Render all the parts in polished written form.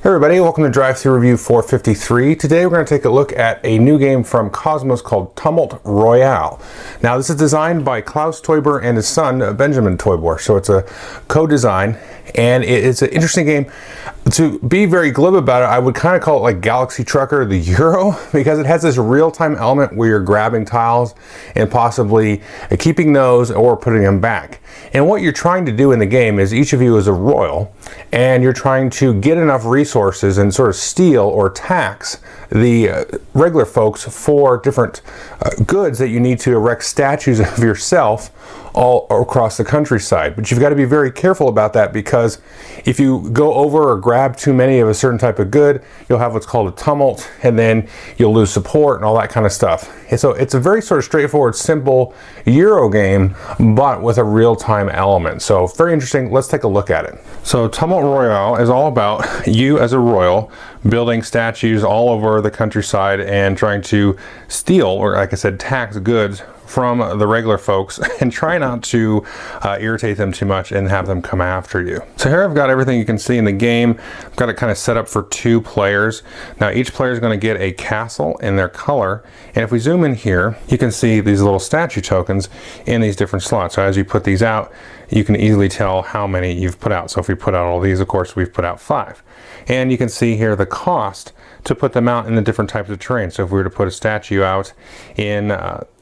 Hey everybody, welcome to Drive-Thru Review 453. Today we're going to take a look at a new game from Cosmos called Tumult Royale. Now this is designed by Klaus Teuber and his son Benjamin Teuber, so it's a co-design and it's an interesting game. To be very glib about it, I would kind of call it like Galaxy Trucker the Euro, because it has this real-time element where you're grabbing tiles and possibly keeping those or putting them back. And what you're trying to do in the game is each of you is a royal, and you're trying to get enough resources and sort of steal or tax the regular folks for different goods that you need to erect statues of yourself all across the countryside. But you've got to be very careful about that, because if you go over or grab too many of a certain type of good, you'll have what's called a tumult, and then you'll lose support and all that kind of stuff. And so it's a very sort of straightforward, simple Euro game, but with a real-time element. So very interesting. Let's take a look at it. So Tumult Royale is all about you as a royal building statues all over the countryside and trying to steal, or like I said, tax goods from the regular folks, and try not to irritate them too much and have them come after you. So here I've got everything you can see in the game. I've got it kind of set up for 2 players. Now each player is going to get a castle in their color, and if we zoom in here, you can see these little statue tokens in these different slots. So as you put these out, you can easily tell how many you've put out. So if we put out all these, of course we've put out 5. And you can see here the cost to put them out in the different types of terrain. So if we were to put a statue out in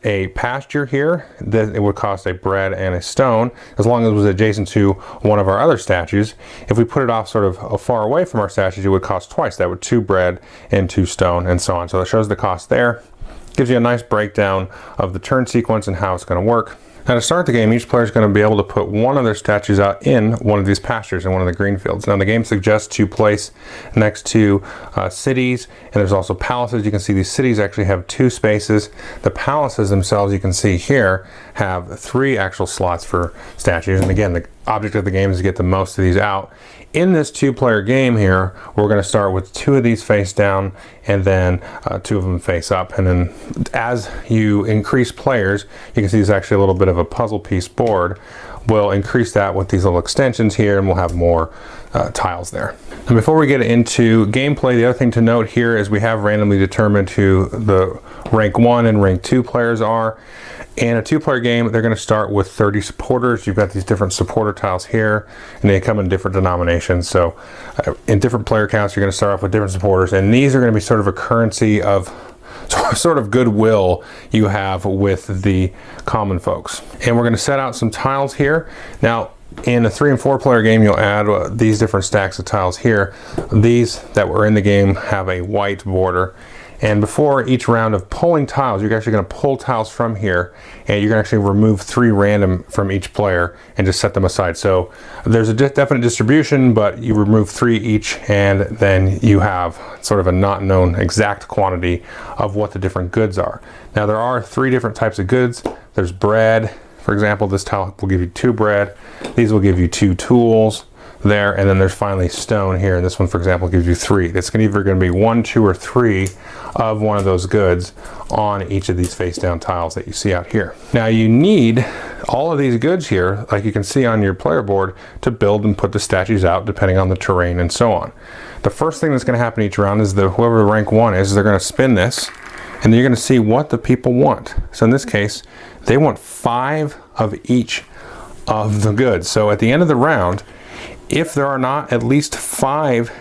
a pasture here, then it would cost a bread and a stone, as long as it was adjacent to one of our other statues. If we put it off sort of far away from our statues, it would cost twice. That would 2 bread and 2 stone, and so on. So that shows the cost there. Gives you a nice breakdown of the turn sequence and how it's going to work. Now to start the game, each player is going to be able to put one of their statues out in one of these pastures, in one of the green fields. Now the game suggests to place next to cities, and there's also palaces. You can see these cities actually have 2 spaces. The palaces themselves, you can see here, have 3 actual slots for statues. And again, the object of the game is to get the most of these out. In this 2-player game here, we're going to start with 2 of these face down, and then 2 of them face up. And then as you increase players, you can see there's actually a little bit of a puzzle piece board. We'll increase that with these little extensions here, and we'll have more tiles there. And before we get into gameplay, the other thing to note here is we have randomly determined who the rank 1 and rank 2 players are. In a 2-player game, they're going to start with 30 supporters. You've got these different supporter tiles here, and they come in different denominations. So in different player counts, you're going to start off with different supporters, and these are going to be sort of a currency of sort of goodwill you have with the common folks. And we're going to set out some tiles here. Now, in a 3- and 4-player game, you'll add these different stacks of tiles here. These that were in the game have a white border. And before each round of pulling tiles, you're actually going to pull tiles from here, and you're going to actually remove 3 random from each player and just set them aside. So there's a definite distribution, but you remove 3 each, and then you have sort of a not known exact quantity of what the different goods are. Now there are 3 different types of goods. There's bread, for example. This tile will give you 2 bread. These will give you 2 tools there, and then there's finally stone here, and this one, for example, gives you 3. That's either going to be 1, 2, or 3 of one of those goods on each of these face down tiles that you see out here. Now you need all of these goods here, like you can see on your player board, to build and put the statues out depending on the terrain and so on. The first thing that's going to happen each round is that whoever the rank 1 is, they're going to spin this, and then you're going to see what the people want. So in this case, they want 5 of each of the goods. So at the end of the round, if there are not at least 5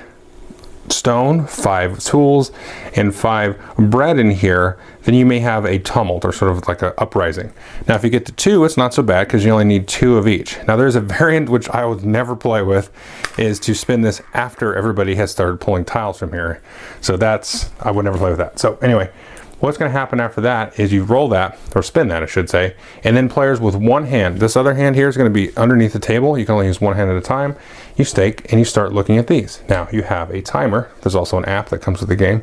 stone, 5 tools, and 5 bread in here, then you may have a tumult, or sort of like an uprising. Now if you get to 2, it's not so bad, because you only need 2 of each. Now there's a variant which I would never play with, is to spin this after everybody has started pulling tiles from here. So I would never play with that. So anyway, what's going to happen after that is you roll that, or spin that I should say, and then players with 1 hand, this other hand here is going to be underneath the table. You can only use 1 hand at a time. You stake and you start looking at these. Now you have a timer. There's also an app that comes with the game.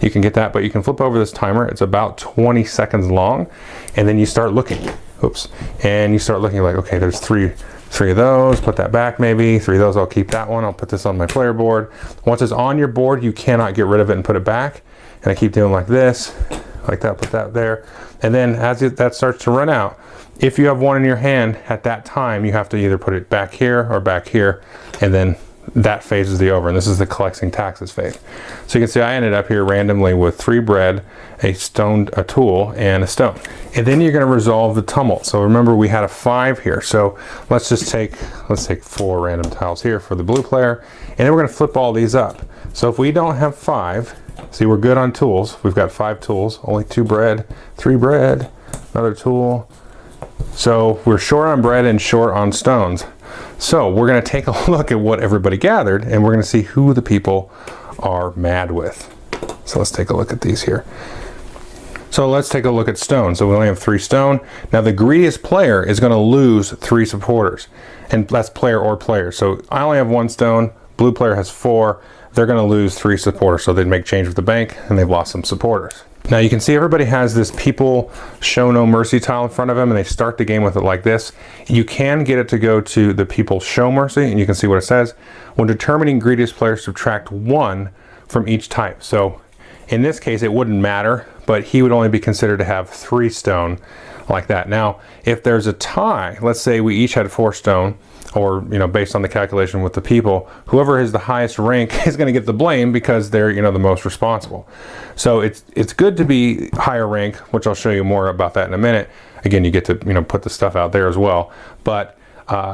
You can get that, but you can flip over this timer. It's about 20 seconds long, and then you start looking. Oops. And you start looking like, okay, there's 3 of those, put that back maybe, 3 of those, I'll keep that one, I'll put this on my player board. Once it's on your board, you cannot get rid of it and put it back. And I keep doing like this, like that, put that there. And then as that starts to run out, if you have 1 in your hand at that time, you have to either put it back here or back here, and then that phase is the over, and this is the collecting taxes phase. So you can see I ended up here randomly with 3 bread, a tool, and a stone. And then you're going to resolve the tumult. So remember we had a 5 here. So let's take 4 random tiles here for the blue player, and then we're going to flip all these up. So if we don't have 5, see, we're good on tools. We've got 5 tools, only 2 bread, 3 bread, another tool. So we're short on bread and short on stones. So we're going to take a look at what everybody gathered, and we're going to see who the people are mad with. So let's take a look at these here. So let's take a look at stone. So we only have 3 stone. Now the greediest player is going to lose 3 supporters, and that's player or player. So I only have 1 stone, blue player has 4. They're going to lose 3 supporters. So they'd make change with the bank, and they've lost some supporters. Now you can see everybody has this people show no mercy tile in front of them, and they start the game with it like this. You can get it to go to the people show mercy, and you can see what it says. When determining greediest player, subtract 1 from each type. So in this case it wouldn't matter, but he would only be considered to have 3 stone like that. Now if there's a tie, let's say we each had 4 stone, or based on the calculation with the people, whoever is the highest rank is going to get the blame because they're the most responsible. So it's good to be higher rank, which I'll show you more about that in a minute. Again, you get to put the stuff out there as well, but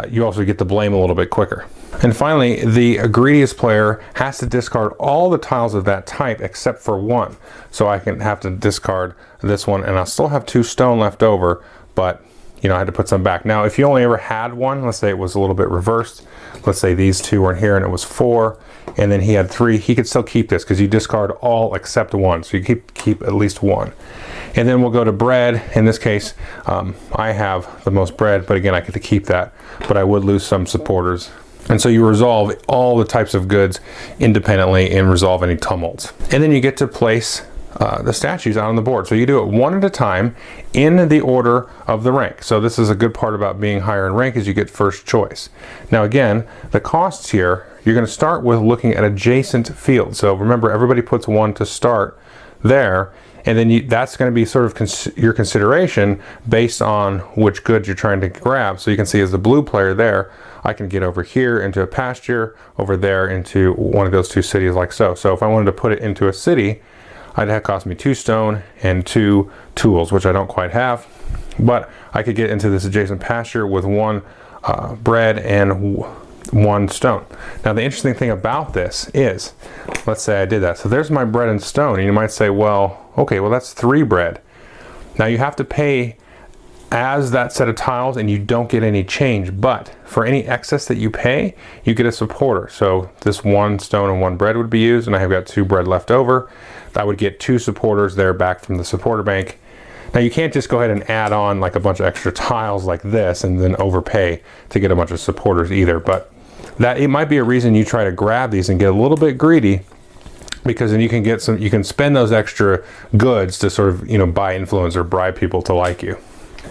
you also get the blame a little bit quicker. And finally, the greediest player has to discard all the tiles of that type except for 1. So I can have to discard this one, and I'll still have 2 stone left over, but I had to put some back. Now, if you only ever had 1, let's say it was a little bit reversed. Let's say these 2 were in here and it was 4, and then he had 3. He could still keep this because you discard all except 1. So you keep at least 1. And then we'll go to bread. In this case, I have the most bread, but again, I get to keep that. But I would lose some supporters. And so you resolve all the types of goods independently and resolve any tumults. And then you get to place the statues out on the board. So you do it one at a time in the order of the rank. So this is a good part about being higher in rank, is you get first choice. Now again, the costs here, you're going to start with looking at adjacent fields. So remember, everybody puts 1 to start there, and then that's going to be sort of your consideration based on which goods you're trying to grab. So you can see as the blue player there, I can get over here into a pasture, over there into one of those 2 cities like so. So if I wanted to put it into a city, it'd have cost me 2 stone and 2 tools, which I don't quite have, but I could get into this adjacent pasture with 1 bread and 1 stone. Now the interesting thing about this is, let's say I did that. So there's my bread and stone, and you might say, well, okay, well that's 3 bread. Now you have to pay as that set of tiles, and you don't get any change, but for any excess that you pay, you get a supporter. So this 1 stone and 1 bread would be used, and I have got 2 bread left over. I would get 2 supporters there back from the supporter bank. Now you can't just go ahead and add on like a bunch of extra tiles like this and then overpay to get a bunch of supporters either, but that it might be a reason you try to grab these and get a little bit greedy, because then you can spend those extra goods to sort of buy influence or bribe people to like you.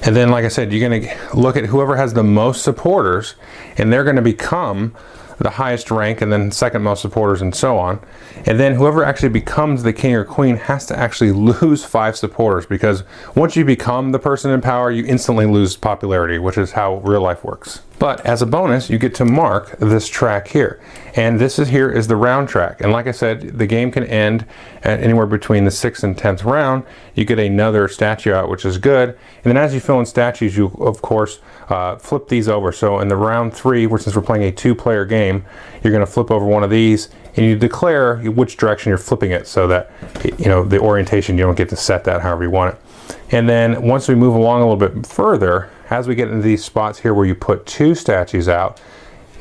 And then, like I said, you're going to look at whoever has the most supporters, and they're going to become the highest rank, and then second most supporters, and so on. And then whoever actually becomes the king or queen has to actually lose 5 supporters, because once you become the person in power, you instantly lose popularity, which is how real life works. But as a bonus, you get to mark this track here. And this here is the round track. And like I said, the game can end at anywhere between the 6th and 10th round. You get another statue out, which is good. And then as you fill in statues, you of course flip these over. So in the round 3, since we're playing a 2-player game, you're going to flip over one of these, and you declare which direction you're flipping it, so that the orientation, you don't get to set that however you want it. And then once we move along a little bit further, as we get into these spots here where you put 2 statues out,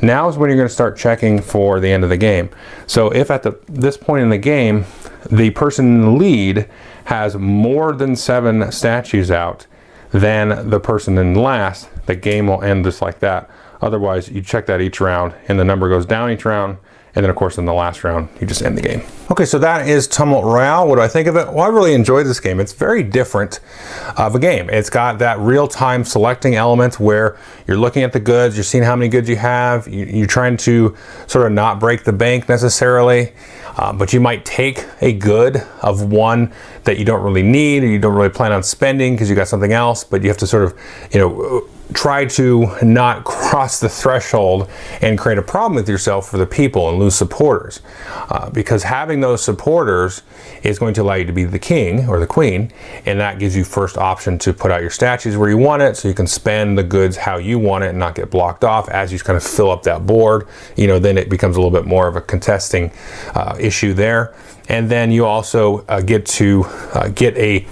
now is when you're going to start checking for the end of the game. So if at this point in the game, the person in the lead has more than 7 statues out than the person in last, the game will end just like that. Otherwise, you check that each round, and the number goes down each round. And then, of course, in the last round, you just end the game. Okay, so that is Tumult Royale. What do I think of it? Well, I really enjoyed this game. It's very different of a game. It's got that real-time selecting element where you're looking at the goods, you're seeing how many goods you have, you're trying to sort of not break the bank necessarily, but you might take a good of one that you don't really need or you don't really plan on spending because you got something else, but you have to sort of, try to not cross the threshold and create a problem with yourself for the people and lose supporters. Because having those supporters is going to allow you to be the king or the queen, and that gives you first option to put out your statues where you want it, so you can spend the goods how you want it and not get blocked off. As you kind of fill up that board, you know, then it becomes a little bit more of a contesting issue there. And then you also get to get a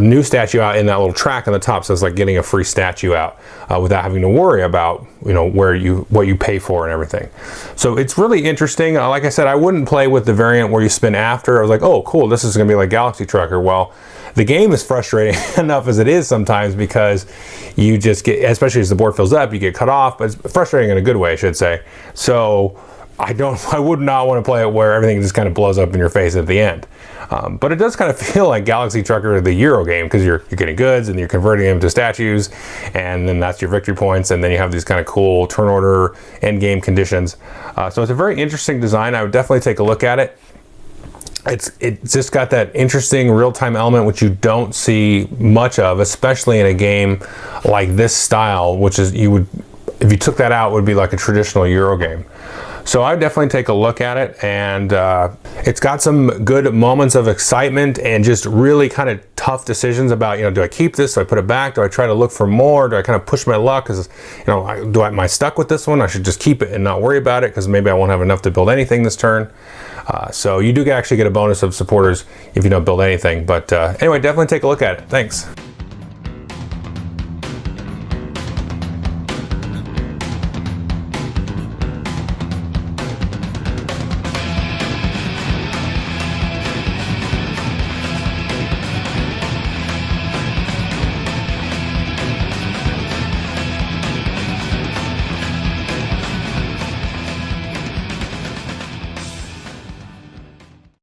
new statue out in that little track on the top, so it's like getting a free statue out without having to worry about, you know, what you pay for and everything. So it's really interesting. Like I said, I wouldn't play with the variant where you spin after. I was like, oh cool, this is gonna be like Galaxy Trucker. Well, the game is frustrating enough as it is sometimes, because you just get, especially as the board fills up, you get cut off, but it's frustrating in a good way, I should say. So I would not want to play it where everything just kind of blows up in your face at the end. But it does kind of feel like Galaxy Trucker, the Euro game, because you're getting goods and you're converting them to statues, and then that's your victory points, and then you have these kind of cool turn order end game conditions. So it's a very interesting design. I would definitely take a look at it. It's just got that interesting real-time element which you don't see much of, especially in a game like this style, which is, you would, if you took that out, would be like a traditional Euro game. So I would definitely take a look at it, and it's got some good moments of excitement and just really kind of tough decisions about, you know, do I keep this? Do I put it back? Do I try to look for more? Do I kind of push my luck? Because, you know, am I stuck with this one? I should just keep it and not worry about it, because maybe I won't have enough to build anything this turn. So you do actually get a bonus of supporters if you don't build anything. But anyway, definitely take a look at it. Thanks.